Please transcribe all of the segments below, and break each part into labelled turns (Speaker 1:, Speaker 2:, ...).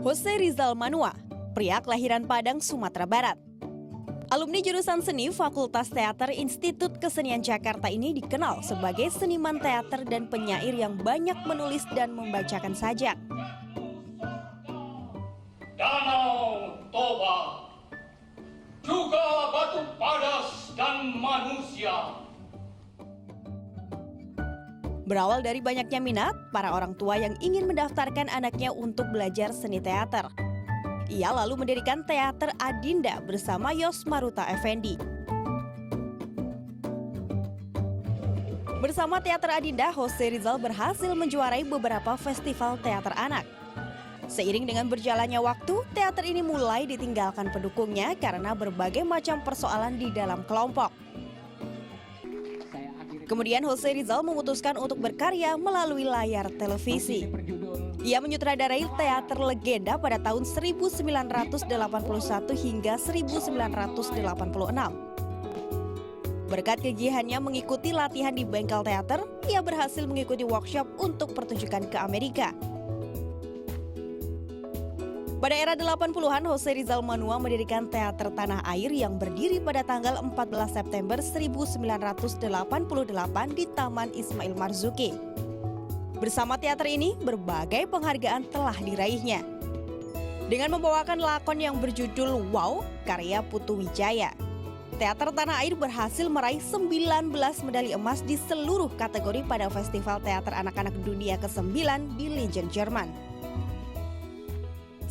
Speaker 1: Jose Rizal Manua, pria kelahiran Padang, Sumatera Barat. Alumni jurusan seni Fakultas Teater Institut Kesenian Jakarta ini dikenal sebagai seniman teater dan penyair yang banyak menulis dan membacakan sajak.
Speaker 2: Danau Toba, juga Batu Padas dan manusia.
Speaker 1: Berawal dari banyaknya minat, para orang tua yang ingin mendaftarkan anaknya untuk belajar seni teater. Ia lalu mendirikan Teater Adinda bersama Yos Maruta Effendi. Bersama Teater Adinda, Jose Rizal berhasil menjuarai beberapa festival teater anak. Seiring dengan berjalannya waktu, teater ini mulai ditinggalkan pendukungnya karena berbagai macam persoalan di dalam kelompok. Kemudian Jose Rizal memutuskan untuk berkarya melalui layar televisi. Ia menyutradarai teater legenda pada tahun 1981 hingga 1986. Berkat kegiahannya mengikuti latihan di bengkel teater, ia berhasil mengikuti workshop untuk pertunjukan ke Amerika. Pada era 80-an, Jose Rizal Manua mendirikan Teater Tanah Air yang berdiri pada tanggal 14 September 1988 di Taman Ismail Marzuki. Bersama teater ini, berbagai penghargaan telah diraihnya. Dengan membawakan lakon yang berjudul Wow, karya Putu Wijaya, Teater Tanah Air berhasil meraih 19 medali emas di seluruh kategori pada Festival Teater Anak-anak Dunia ke-9 di Lingen, Jerman.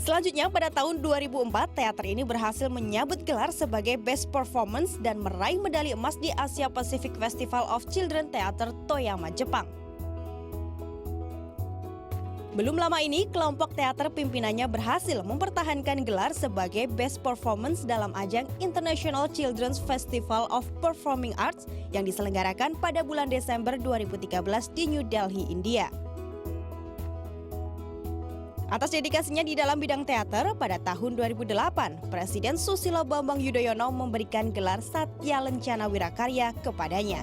Speaker 1: Selanjutnya pada tahun 2004, teater ini berhasil menyabet gelar sebagai Best Performance dan meraih medali emas di Asia Pacific Festival of Children Theater Toyama, Jepang. Belum lama ini, kelompok teater pimpinannya berhasil mempertahankan gelar sebagai Best Performance dalam ajang International Children's Festival of Performing Arts yang diselenggarakan pada bulan Desember 2013 di New Delhi, India. Atas dedikasinya di dalam bidang teater, pada tahun 2008, Presiden Susilo Bambang Yudhoyono memberikan gelar Satya Lencana Wirakarya kepadanya.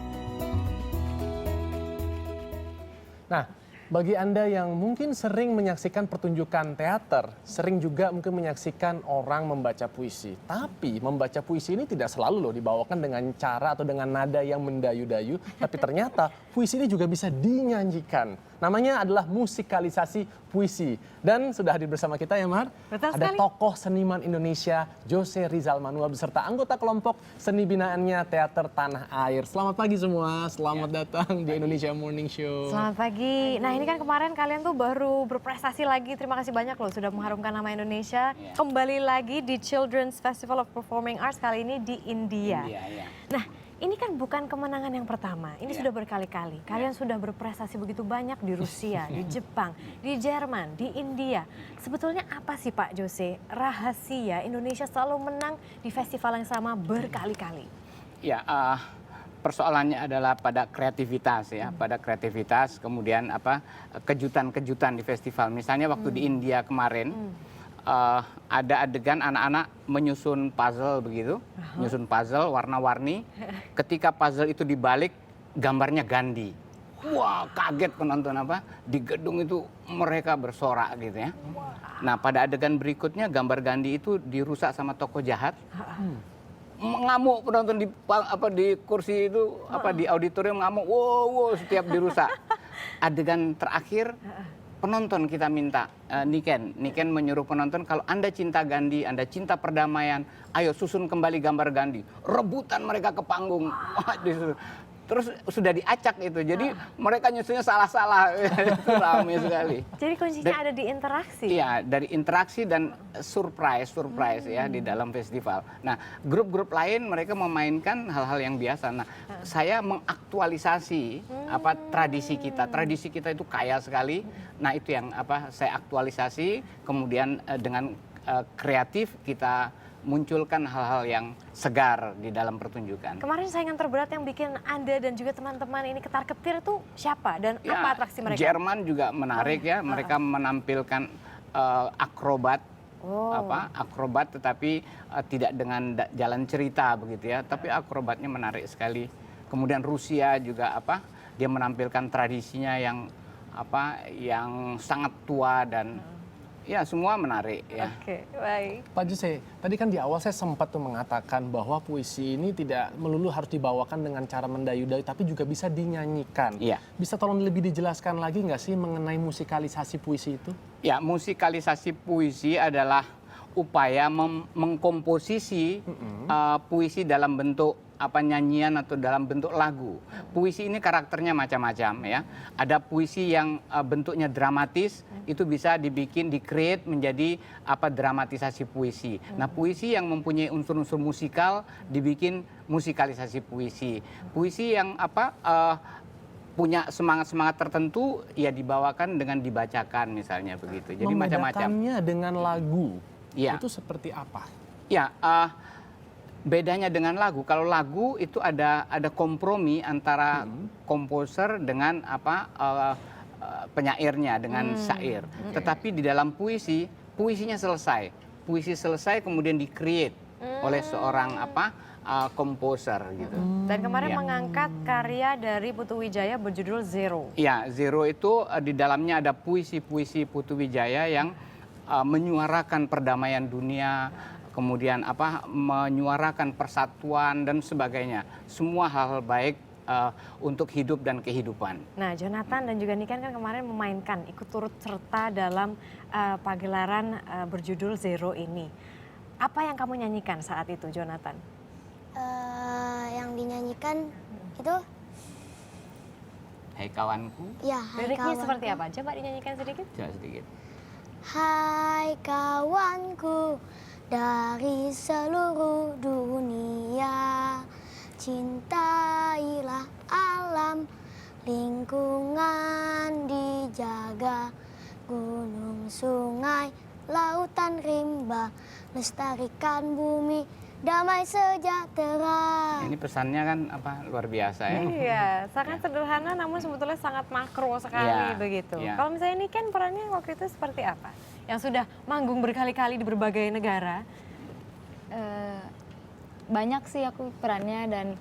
Speaker 3: Nah, bagi Anda yang mungkin sering menyaksikan pertunjukan teater, sering juga mungkin menyaksikan orang membaca puisi. Tapi membaca puisi ini tidak selalu loh dibawakan dengan cara atau dengan nada yang mendayu-dayu. Tapi ternyata puisi ini juga bisa dinyanyikan. Namanya adalah musikalisasi puisi. Dan sudah hadir bersama kita ya Mar.
Speaker 4: Betul
Speaker 3: ada
Speaker 4: sekali.
Speaker 3: tokoh seniman Indonesia Jose Rizal Manua beserta anggota kelompok seni binaannya Teater Tanah Air. Selamat pagi semua, selamat datang di Indonesia Morning Show.
Speaker 4: Selamat pagi. Nah ini kan kemarin kalian tuh baru berprestasi lagi. Terima kasih banyak loh sudah mengharumkan nama Indonesia. Kembali lagi di Children's Festival of Performing Arts kali ini di India. Nah ini kan bukan kemenangan yang pertama. Ini sudah berkali-kali. Kalian sudah berprestasi begitu banyak di Rusia, di Jepang, di Jerman, di India. Sebetulnya apa sih Pak Jose rahasia Indonesia selalu menang di festival yang sama berkali-kali?
Speaker 5: Ya, persoalannya adalah pada kreativitas ya, pada kreativitas, kemudian kejutan-kejutan di festival. Misalnya waktu di India kemarin ada adegan anak-anak menyusun puzzle begitu, menyusun puzzle warna-warni. Ketika puzzle itu dibalik, gambarnya Gandhi. Wah, kaget penonton di gedung itu mereka bersorak gitu ya. Nah, pada adegan berikutnya gambar Gandhi itu dirusak sama tokoh jahat. Ngamuk penonton di kursi itu di auditorium ngamuk, wow setiap dirusak. Adegan terakhir penonton kita minta Niken menyuruh penonton kalau Anda cinta Gandhi, Anda cinta perdamaian, ayo susun kembali gambar Gandhi. Rebutan mereka ke panggung. Terus sudah diacak itu, jadi mereka nyusunnya salah-salah. Itu ramai sekali.
Speaker 4: Jadi kuncinya ada di interaksi?
Speaker 5: Iya, dari interaksi dan surprise ya di dalam festival. Nah, grup-grup lain mereka memainkan hal-hal yang biasa. Nah, saya mengaktualisasi tradisi kita. Tradisi kita itu kaya sekali. Nah, itu yang saya aktualisasi, kemudian dengan kreatif kita munculkan hal-hal yang segar di dalam pertunjukan.
Speaker 4: Kemarin saingan terberat yang bikin Anda dan juga teman-teman ini ketar-ketir itu siapa dan apa atraksi mereka?
Speaker 5: Jerman juga menarik ya, mereka menampilkan akrobat, akrobat tetapi tidak dengan jalan cerita begitu ya, tapi akrobatnya menarik sekali. Kemudian Rusia juga dia menampilkan tradisinya yang sangat tua dan Ya, semua menarik ya.
Speaker 4: Oke, baik.
Speaker 3: Pak Jose, tadi kan di awal saya sempat tuh mengatakan bahwa puisi ini tidak melulu harus dibawakan dengan cara mendayu-dayu, tapi juga bisa dinyanyikan.
Speaker 5: Iya.
Speaker 3: Bisa tolong lebih dijelaskan lagi nggak sih mengenai musikalisasi puisi itu?
Speaker 5: Ya, musikalisasi puisi adalah upaya mengkomposisi puisi dalam bentuk nyanyian atau dalam bentuk lagu. Puisi ini karakternya macam-macam ya. Ada puisi yang bentuknya dramatis, itu bisa dibikin, di-create menjadi dramatisasi puisi. Nah, puisi yang mempunyai unsur-unsur musikal dibikin musikalisasi puisi. Puisi yang punya semangat-semangat tertentu ya dibawakan dengan dibacakan misalnya begitu. Jadi macam-macam.
Speaker 3: Membedakannya dengan lagu,
Speaker 5: Ya.
Speaker 3: itu seperti apa?
Speaker 5: Ya, bedanya dengan lagu. Kalau lagu itu ada kompromi antara komposer dengan penyairnya, dengan syair. Tetapi di dalam puisi, puisinya selesai. Puisi selesai kemudian di-create oleh seorang komposer gitu.
Speaker 4: Dan kemarin
Speaker 5: Ya.
Speaker 4: mengangkat karya dari Putu Wijaya berjudul Zero.
Speaker 5: Ya, Zero itu di dalamnya ada puisi-puisi Putu Wijaya yang menyuarakan perdamaian dunia, kemudian menyuarakan persatuan dan sebagainya. Semua hal-hal baik untuk hidup dan kehidupan.
Speaker 4: Nah, Jonathan dan juga Niken kan kemarin memainkan, ikut turut serta dalam pagelaran berjudul Zero ini. Apa yang kamu nyanyikan saat itu, Jonathan?
Speaker 6: Yang dinyanyikan itu
Speaker 5: Hai kawanku,
Speaker 6: ya hai
Speaker 4: Liriknya
Speaker 6: kawanku.
Speaker 4: seperti apa? Coba dinyanyikan sedikit.
Speaker 5: coba sedikit.
Speaker 6: Hai kawanku dari seluruh dunia, cintailah alam, lingkungan dijaga, gunung, sungai, lautan, rimba, lestarikan bumi, damai sejahtera.
Speaker 5: Ini pesannya kan luar biasa ya.
Speaker 4: Iya, sangat sederhana namun sebetulnya sangat makro sekali
Speaker 5: Iya,
Speaker 4: begitu.
Speaker 5: iya.
Speaker 4: Kalau misalnya Niken perannya waktu itu seperti apa? Yang sudah manggung berkali-kali di berbagai negara.
Speaker 7: Banyak sih aku perannya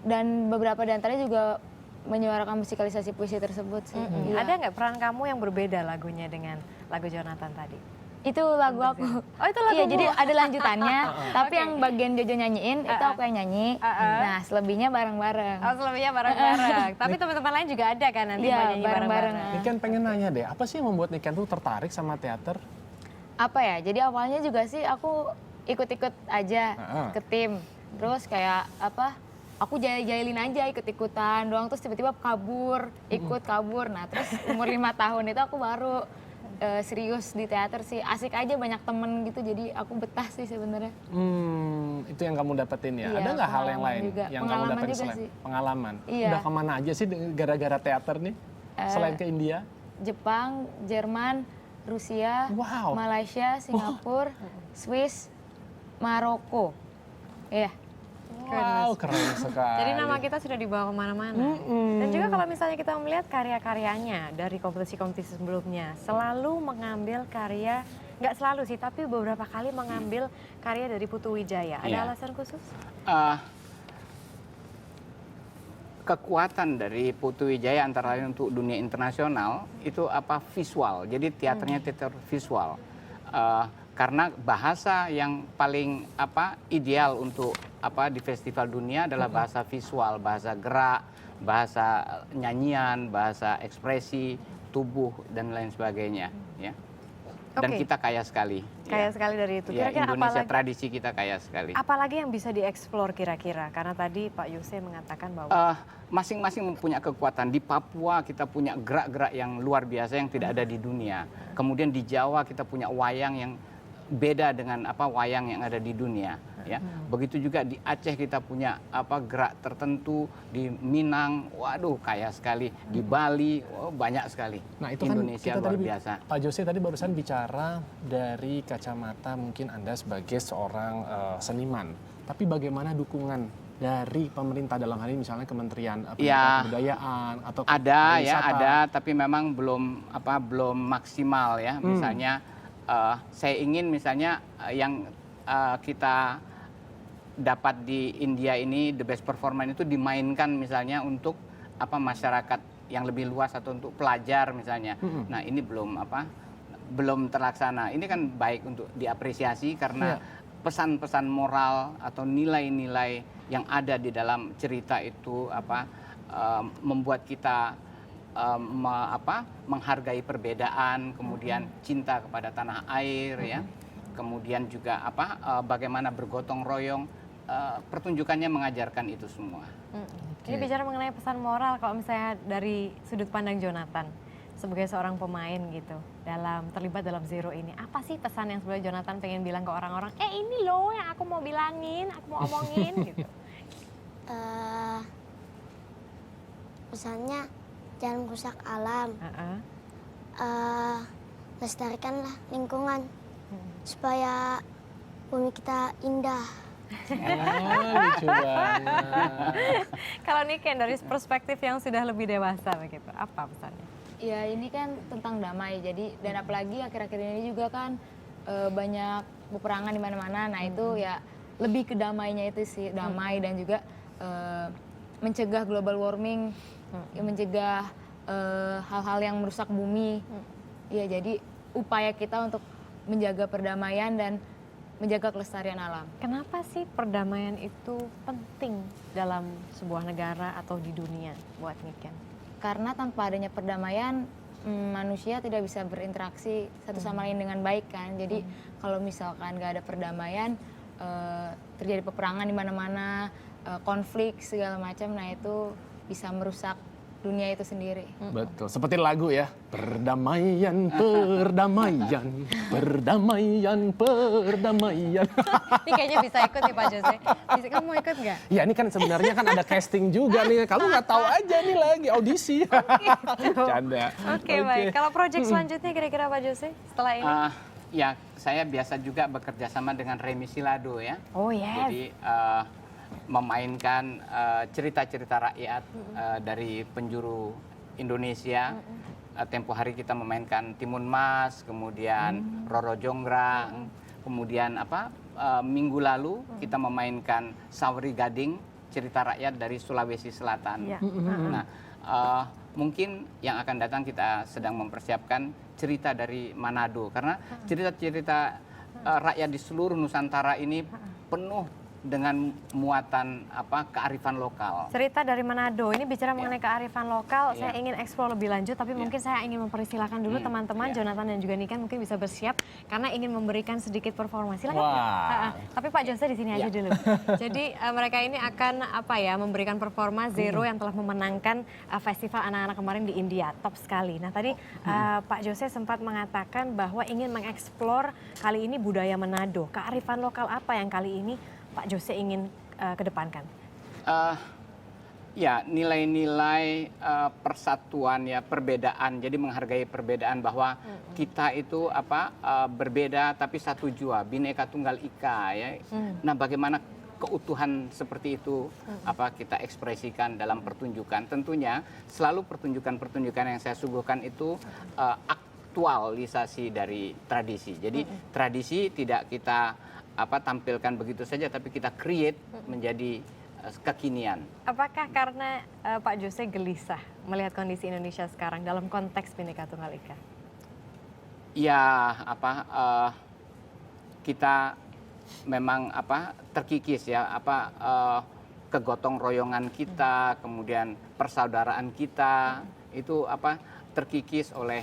Speaker 7: dan beberapa di antaranya juga menyuarakan musikalisasi puisi tersebut sih. Iya.
Speaker 4: Ada nggak peran kamu yang berbeda lagunya dengan lagu Jonathan tadi?
Speaker 7: Itu lagu aku.
Speaker 4: Oh, itu lagu.
Speaker 7: Iya, jadi ada lanjutannya, tapi yang bagian Jojo nyanyiin itu aku yang nyanyi. Nah, selebihnya bareng-bareng.
Speaker 4: Oh, selebihnya bareng-bareng. Tapi teman-teman lain juga ada kan nanti
Speaker 7: Iya,
Speaker 4: mau nyanyi
Speaker 7: bareng-bareng.
Speaker 4: bareng-bareng.
Speaker 3: Niken pengen nanya deh, apa sih yang membuat Niken tuh tertarik sama teater?
Speaker 7: Apa ya? Jadi awalnya juga sih aku ikut-ikut aja ke tim. Terus kayak aku jailin aja ikut-ikutan doang, terus tiba-tiba ikut kabur. Nah, terus umur 5 tahun itu aku baru serius di teater sih. Asik aja, banyak temen gitu, jadi aku betah sih sebenarnya.
Speaker 3: Itu yang kamu dapetin ya.
Speaker 7: Iya,
Speaker 3: Ada nggak hal yang
Speaker 7: pengalaman
Speaker 3: lain
Speaker 7: juga.
Speaker 3: yang kamu
Speaker 7: Pengalaman
Speaker 3: dapetin
Speaker 7: juga
Speaker 3: selain
Speaker 7: sih.
Speaker 3: pengalaman?
Speaker 7: Iya.
Speaker 3: Udah kemana aja sih gara-gara teater nih? Selain ke India?
Speaker 7: Jepang, Jerman, Rusia,
Speaker 3: Wow.
Speaker 7: Malaysia, Singapura, Swiss, Maroko. Iya.
Speaker 3: Wow, keren sekali.
Speaker 4: Jadi nama kita sudah dibawa kemana-mana. Dan juga kalau misalnya kita melihat karya-karyanya dari kompetisi-kompetisi sebelumnya, selalu mengambil karya, nggak selalu sih, tapi beberapa kali mengambil karya dari Putu Wijaya. Ada
Speaker 5: Iya.
Speaker 4: alasan khusus?
Speaker 5: Kekuatan dari Putu Wijaya antara lain untuk dunia internasional itu visual. Jadi teaternya teater visual. Karena bahasa yang paling ideal untuk di festival dunia adalah bahasa visual, bahasa gerak, bahasa nyanyian, bahasa ekspresi tubuh dan lain sebagainya, ya. Dan
Speaker 4: Oke.
Speaker 5: kita kaya sekali.
Speaker 4: Kaya
Speaker 5: ya.
Speaker 4: sekali dari itu.
Speaker 5: Ya,
Speaker 4: Kira-kira
Speaker 5: Indonesia
Speaker 4: apalagi,
Speaker 5: tradisi kita kaya sekali.
Speaker 4: apalagi yang bisa dieksplor kira-kira? Karena tadi Pak Yose mengatakan bahwa
Speaker 5: Masing-masing mempunyai kekuatan. Di Papua kita punya gerak-gerak yang luar biasa yang tidak ada di dunia. Kemudian di Jawa kita punya wayang yang beda dengan wayang yang ada di dunia, ya. Begitu juga di Aceh kita punya gerak tertentu, di Minang, waduh kaya sekali, di Bali, banyak sekali.
Speaker 3: Nah, itu
Speaker 5: Indonesia
Speaker 3: kan kita
Speaker 5: luar
Speaker 3: tadi,
Speaker 5: biasa.
Speaker 3: Pak Jose tadi barusan bicara dari kacamata mungkin Anda sebagai seorang seniman. Tapi bagaimana dukungan dari pemerintah dalam hal ini misalnya Kementerian
Speaker 5: Ya,
Speaker 3: Kebudayaan atau
Speaker 5: Ada ya,
Speaker 3: pariwisata?
Speaker 5: ada, tapi memang belum maksimal ya. Misalnya saya ingin misalnya yang kita dapat di India ini The Best Performance itu dimainkan misalnya untuk masyarakat yang lebih luas atau untuk pelajar misalnya. Nah, ini belum terlaksana. Ini kan baik untuk diapresiasi karena pesan-pesan moral atau nilai-nilai yang ada di dalam cerita itu membuat kita menghargai perbedaan, kemudian cinta kepada tanah air, ya, kemudian juga bagaimana bergotong royong. Pertunjukannya mengajarkan itu semua.
Speaker 4: Ini bicara mengenai pesan moral, kalau misalnya dari sudut pandang Jonathan sebagai seorang pemain gitu, terlibat dalam Zero ini, apa sih pesan yang sebenarnya Jonathan pengen bilang ke orang-orang? Ini loh yang aku mau bilangin, aku mau omongin gitu.
Speaker 6: Pesannya jangan rusak alam, lestarikanlah lingkungan supaya bumi kita indah.
Speaker 3: Lucu banget.
Speaker 4: Kalau Niken dari perspektif yang sudah lebih dewasa begitu, apa pesannya?
Speaker 7: Ya ini kan tentang damai, jadi dan apalagi akhir-akhir ini juga kan banyak peperangan di mana-mana. Nah itu ya lebih ke damainya itu sih, damai dan juga mencegah global warming, ya, mencegah hal-hal yang merusak bumi. Ya jadi upaya kita untuk menjaga perdamaian dan menjaga kelestarian alam.
Speaker 4: Kenapa sih perdamaian itu penting dalam sebuah negara atau di dunia buat Niken?
Speaker 7: Karena tanpa adanya perdamaian, manusia tidak bisa berinteraksi satu sama lain dengan baik kan. Jadi kalau misalkan nggak ada perdamaian, terjadi peperangan di mana-mana, konflik segala macam, nah itu bisa merusak dunia itu sendiri.
Speaker 3: Betul, seperti lagu ya. Perdamaian, perdamaian, perdamaian, perdamaian.
Speaker 4: Ini kayaknya bisa ikut nih Pak Jose. Kamu mau ikut nggak?
Speaker 3: Ya ini kan sebenarnya kan ada casting juga nih. Kamu nggak tahu aja nih lagi audisi. Canda.
Speaker 4: Oke, baik. Kalau proyek selanjutnya kira-kira Pak Jose setelah ini?
Speaker 5: Ya, saya biasa juga bekerja sama dengan Remi Silado ya.
Speaker 4: Oh yes.
Speaker 5: Jadi memainkan cerita-cerita rakyat dari penjuru Indonesia. Tempo hari kita memainkan Timun Mas, kemudian Roro Jonggrang, kemudian minggu lalu kita memainkan Sawri Gading, cerita rakyat dari Sulawesi Selatan. Nah, mungkin yang akan datang kita sedang mempersiapkan cerita dari Manado, karena cerita-cerita rakyat di seluruh Nusantara ini penuh dengan muatan kearifan lokal.
Speaker 4: Cerita dari Manado, ini bicara mengenai kearifan lokal, saya ingin eksplor lebih lanjut, tapi mungkin saya ingin mempersilahkan dulu teman-teman, Jonathan dan juga Niken mungkin bisa bersiap, karena ingin memberikan sedikit performa. Silakan. Tapi Pak Jose di sini aja dulu. Jadi mereka ini akan memberikan performa Zero yang telah memenangkan festival anak-anak kemarin di India, top sekali. Nah tadi Pak Jose sempat mengatakan bahwa ingin mengeksplor kali ini budaya Manado, kearifan lokal apa yang kali ini Pak Jose ingin kedepankan?
Speaker 5: Ya, nilai-nilai persatuan, ya, perbedaan. Jadi menghargai perbedaan, bahwa kita itu berbeda tapi satu jua, Bhinneka Tunggal Ika, ya. Nah, bagaimana keutuhan seperti itu kita ekspresikan dalam pertunjukan? Tentunya selalu pertunjukan-pertunjukan yang saya suguhkan itu aktualisasi dari tradisi. Jadi tradisi tidak kita tampilkan begitu saja, tapi kita create menjadi kekinian.
Speaker 4: Apakah karena Pak Jose gelisah melihat kondisi Indonesia sekarang dalam konteks Bhinneka Tunggal Ika?
Speaker 5: Ya, kita memang terkikis ya, kegotong royongan kita, kemudian persaudaraan kita itu terkikis oleh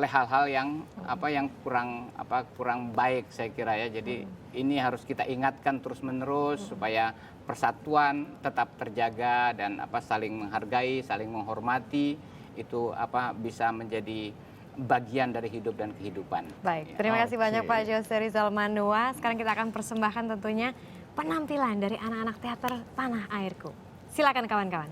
Speaker 5: hal-hal yang kurang baik, saya kira ya. Jadi ini harus kita ingatkan terus-menerus supaya persatuan tetap terjaga dan saling menghargai, saling menghormati, itu bisa menjadi bagian dari hidup dan kehidupan.
Speaker 4: Baik, terima kasih banyak Pak Jose Rizal Manua. Sekarang kita akan persembahkan tentunya penampilan dari anak-anak teater Tanah Airku. Silakan kawan-kawan.